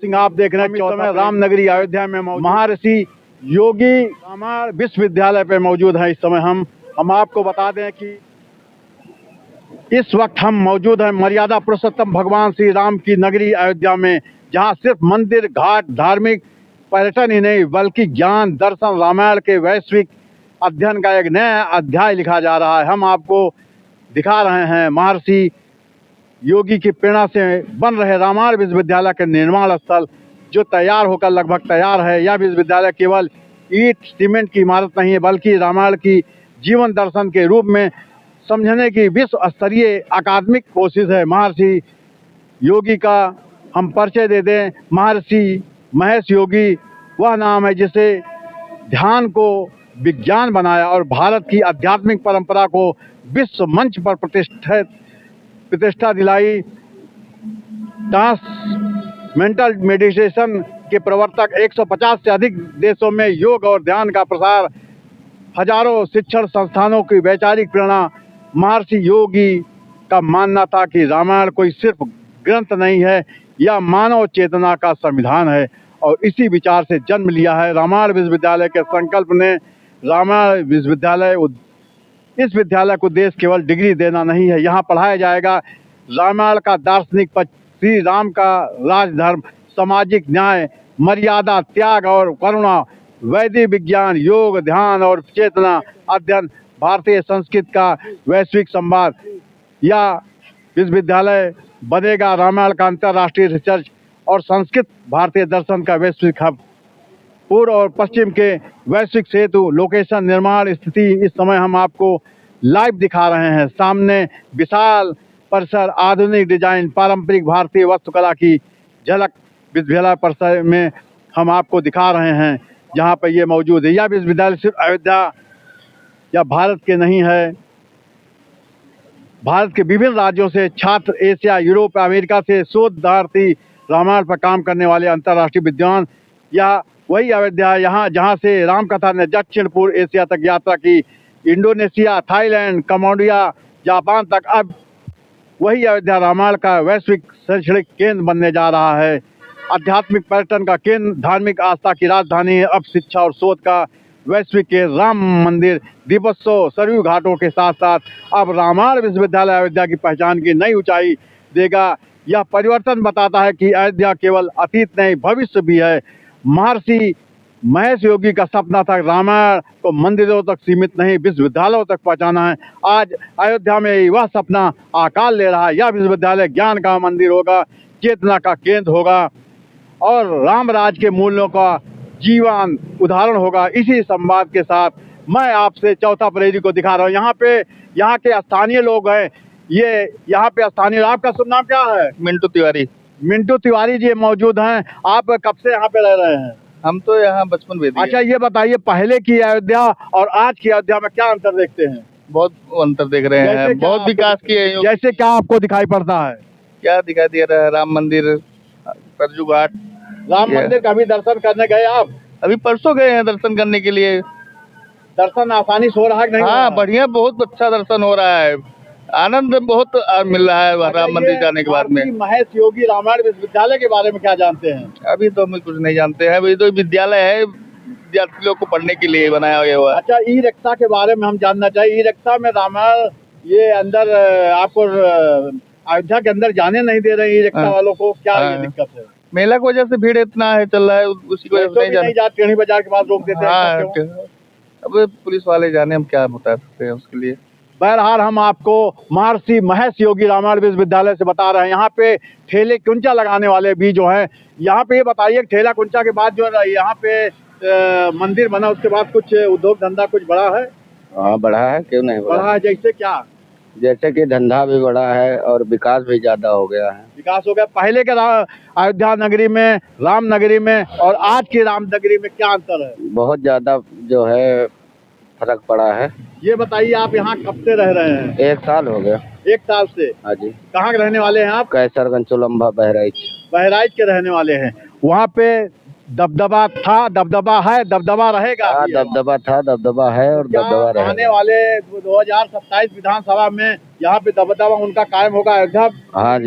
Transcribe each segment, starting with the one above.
सिंह आप देख रहे हैं समय रामनगरी अयोध्या में महर्षि योगी रामायण विश्वविद्यालय पे मौजूद है। इस समय हम आपको बता दें कि इस वक्त हम मौजूद हैं मर्यादा पुरुषोत्तम भगवान श्री राम की नगरी अयोध्या में, जहां सिर्फ मंदिर घाट धार्मिक पर्यटन ही नहीं बल्कि ज्ञान दर्शन रामायण के वैश्विक अध्ययन का एक नया अध्याय लिखा जा रहा है। हम आपको दिखा रहे हैं महर्षि योगी की प्रेरणा से बन रहे रामायण विश्वविद्यालय के निर्माण स्थल, जो तैयार होकर लगभग तैयार है। यह विश्वविद्यालय केवल ईंट सीमेंट की इमारत नहीं है बल्कि रामायण की जीवन दर्शन के रूप में समझने की विश्व स्तरीय अकादमिक कोशिश है। महर्षि योगी का हम परिचय दे दें। महर्षि महेश योगी वह नाम है जिसे ध्यान को विज्ञान बनाया और भारत की आध्यात्मिक परंपरा को विश्व मंच पर प्रतिष्ठा दिलाई। ट्रांसमेंटल मेडिटेशन के प्रवर्तक 150 से अधिक देशों में योग और ध्यान का प्रसार, हजारों शिक्षण संस्थानों की वैचारिक प्रेरणा। महर्षि योगी का मानना था कि रामायण कोई सिर्फ ग्रंथ नहीं है, यह मानव चेतना का संविधान है, और इसी विचार से जन्म लिया है रामायण विश्वविद्यालय के संकल्प ने। रामायण विश्वविद्यालय इस विद्यालय को देश केवल डिग्री देना नहीं है, यहाँ पढ़ाया जाएगा रामायण का दार्शनिक पक्ष, श्री राम का राजधर्म, सामाजिक न्याय, मर्यादा, त्याग और करुणा, वैदिक विज्ञान, योग, ध्यान और चेतना अध्ययन, भारतीय संस्कृत का वैश्विक संवाद। यह विश्वविद्यालय बनेगा रामायण का अंतर्राष्ट्रीय रिसर्च और संस्कृत भारतीय दर्शन का वैश्विक हब। पूर्व और पश्चिम के वैश्विक सेतु, लोकेशन, निर्माण स्थिति इस समय हम आपको लाइव दिखा रहे हैं। सामने विशाल परिसर, आधुनिक डिजाइन, पारंपरिक भारतीय वास्तुकला की झलक विश्वविद्यालय परिसर में हम आपको दिखा रहे हैं, जहां पर ये मौजूद है। यह विश्वविद्यालय सिर्फ अयोध्या या भारत के नहीं है, भारत के विभिन्न राज्यों से छात्र, एशिया, यूरोप, अमेरिका से शोधार्थी, रामायण पर काम करने वाले अंतर्राष्ट्रीय विद्वान। यह वही अयोध्या है यहाँ जहाँ से रामकथा ने दक्षिण पूर्व एशिया तक यात्रा की, इंडोनेशिया, थाईलैंड, कम्बोडिया, जापान तक। अब वही अयोध्या रामायण का वैश्विक शैक्षणिक केंद्र बनने जा रहा है, आध्यात्मिक पर्यटन का केंद्र, धार्मिक आस्था की राजधानी है। अब शिक्षा और शोध का वैश्विक केंद्र, राम मंदिर, दीपोत्सव, सरयू घाटों के साथ साथ अब रामायण विश्वविद्यालय अयोध्या की पहचान की नई ऊंचाई देगा। यह परिवर्तन बताता है कि अयोध्या केवल अतीत नहीं भविष्य भी है। महर्षि महेश योगी का सपना था रामायण को मंदिरों तक सीमित नहीं विश्वविद्यालयों तक पहुंचाना है। आज अयोध्या में वह सपना आकार ले रहा है। यह विश्वविद्यालय ज्ञान का मंदिर होगा, चेतना का केंद्र होगा और राम राज के मूल्यों का जीवन उदाहरण होगा। इसी संवाद के साथ मैं आपसे चौथा प्रेरी को दिखा रहा हूँ। यहाँ के स्थानीय लोग हैं, ये यहाँ पे स्थानीय। आपका शुभ नाम क्या है? मिंटू तिवारी। मिंटू तिवारी जी मौजूद हैं। आप कब से यहाँ पे रह रहे हैं? हम तो यहाँ बचपन वेदी। अच्छा, ये बताइए पहले की अयोध्या और आज की अयोध्या में क्या अंतर देखते हैं? बहुत अंतर देख रहे हैं, बहुत विकास किए हैं। जैसे क्या आपको दिखाई पड़ता है? क्या दिखाई दे रहा है? राम मंदिर, सरयू घाट। राम मंदिर का भी दर्शन करने गए आप? अभी परसों गए हैं दर्शन करने के लिए। दर्शन आसानी से हो रहा है नहीं? हाँ बढ़िया, बहुत अच्छा दर्शन हो रहा है, आनंद बहुत मिल रहा है राम मंदिर जाने के बाद में। महेश योगी रामायण विश्वविद्यालय के बारे में क्या जानते हैं? अभी तो हम कुछ नहीं जानते हैं, अभी तो विद्यालय है, विद्यार्थियों को पढ़ने के लिए बनाया गया हुआ है। अच्छा, ई रिक्शा के बारे में हम जानना चाहिए। ई रिक्शा में रामायण ये अंदर आपको अयोध्या के अंदर जाने नहीं दे रहे ई रिक्शा वालों को, क्या ये दिक्कत है? मेला की वजह से भीड़ इतना है चल रहा है, उसी की वजह से नहीं जाते। टेढ़ी बाजार के पास रोक देते हैं। अब पुलिस वाले जाने, हम क्या बता सकते हैं उसके लिए। बहरहाल हम आपको महर्षि महेश योगी रामायण विश्वविद्यालय से बता रहे हैं। यहाँ पे ठेले कुंचा लगाने वाले भी जो हैं, यहाँ पे ये बताइए ठेला कुंचा के बाद जो यहाँ पे मंदिर बना उसके बाद कुछ उद्योग धंधा कुछ बढ़ा है? हाँ बढ़ा है, क्यों नहीं बढ़ा है? जैसे क्या? जैसे कि धंधा भी बढ़ा है और विकास भी ज्यादा हो गया है। विकास हो गया। पहले के अयोध्या नगरी में, राम नगरी में और आज की राम नगरी में क्या अंतर है? बहुत ज्यादा जो है फर्क पड़ा है। ये बताइए आप यहाँ कब से रह रहे हैं? 1 साल हो गया। 1 साल से? हाँ जी। कहाँ के रहने वाले हैं आप? कैसरगंज, चुलम्बा, बहराइच। बहराइच के रहने वाले हैं। वहाँ पे दबदबा था, दबदबा है, दबदबा रहेगा? हाँ, दबदबा था, दबदबा है और दबदबा रहेगा। आने वाले 2027 विधानसभा में यहाँ पे दबदबा उनका कायम होगा अयोध्या? हाँ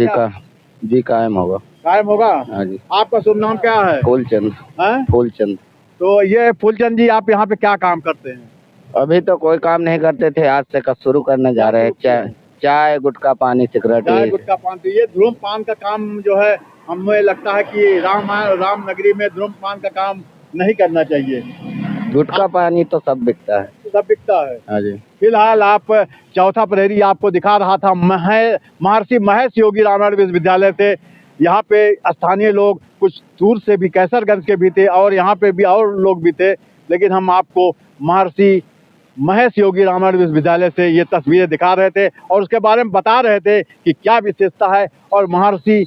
जी, कायम होगा। कायम होगा। हाँ जी। आपका शुभ नाम क्या है? फूलचंद। हैं? फूलचंद। तो ये फूलचंद जी, आप यहाँ पे क्या काम करते हैं? अभी तो कोई काम नहीं करते थे, आज से कब शुरू करने जा रहे हैं। चाय गुटखा पानी सिगरेट। चाय गुटखा पान। तो ये धूम्रपान का काम जो है, हमें लगता है कि राम नगरी में धूम्रपान का काम नहीं करना चाहिए। गुटखा पानी तो सब बिकता है। सब बिकता है। हाँ जी। फिलहाल आप चौथा प्रहरी आपको दिखा रहा था महर्षि महेश योगी रामायण विश्वविद्यालय से। यहाँ पे स्थानीय लोग कुछ दूर से भी, कैसरगंज के भी थे और यहाँ पे भी और लोग भी थे, लेकिन हम आपको महर्षि महेश योगी रामायण विश्वविद्यालय से ये तस्वीरें दिखा रहे थे और उसके बारे में बता रहे थे कि क्या विशेषता है और महर्षि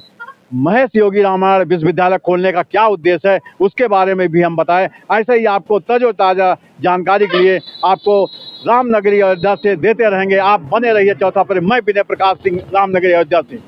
महेश योगी रामायण विश्वविद्यालय खोलने का क्या उद्देश्य है, उसके बारे में भी हम बताएं। ऐसे ही आपको ताज़ा जानकारी के लिए आपको रामनगरी अयोध्या से देते रहेंगे। आप बने रहिए चौथा पर। मैं विनय प्रकाश सिंह, रामनगरी अयोध्या से।